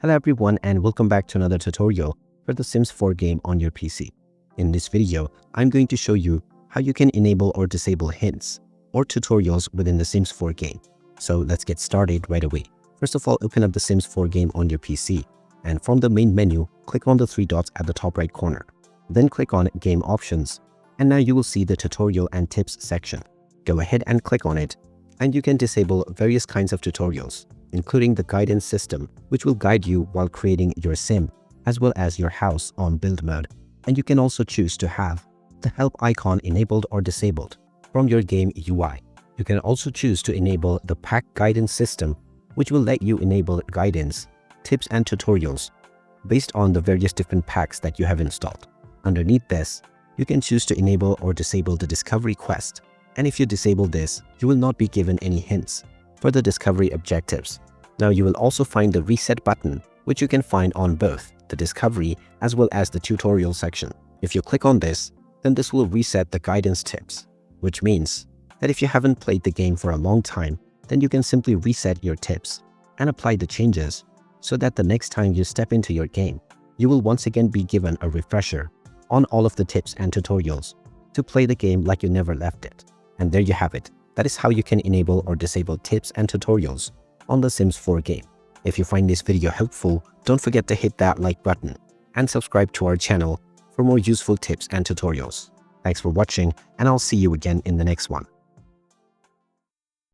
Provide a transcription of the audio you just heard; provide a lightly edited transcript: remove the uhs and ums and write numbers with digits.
Hello everyone and welcome back to another tutorial for the Sims 4 game on your PC. In this video, I'm going to show you how you can enable or disable hints or tutorials within the Sims 4 game. So let's get started right away. First of all, open up the Sims 4 game on your PC and from the main menu, click on the three dots at the top right corner. Then click on Game Options and now you will see the Tutorial and Tips section. Go ahead and click on it and you can disable various kinds of tutorials, including the guidance system, which will guide you while creating your sim, as well as your house on build mode. And you can also choose to have the help icon enabled or disabled from your game UI. You can also choose to enable the pack guidance system, which will let you enable guidance, tips and tutorials based on the various different packs that you have installed. Underneath this, you can choose to enable or disable the discovery quest. And if you disable this, you will not be given any hints for the discovery objectives. Now you will also find the reset button, which you can find on both the discovery as well as the tutorial section. If you click on this, then this will reset the guidance tips, which means that if you haven't played the game for a long time, then you can simply reset your tips and apply the changes so that the next time you step into your game, you will once again be given a refresher on all of the tips and tutorials to play the game like you never left it. And there you have it. That is how you can enable or disable tips and tutorials on the Sims 4 game. If you find this video helpful, don't forget to hit that like button and subscribe to our channel for more useful tips and tutorials. Thanks for watching, and I'll see you again in the next one.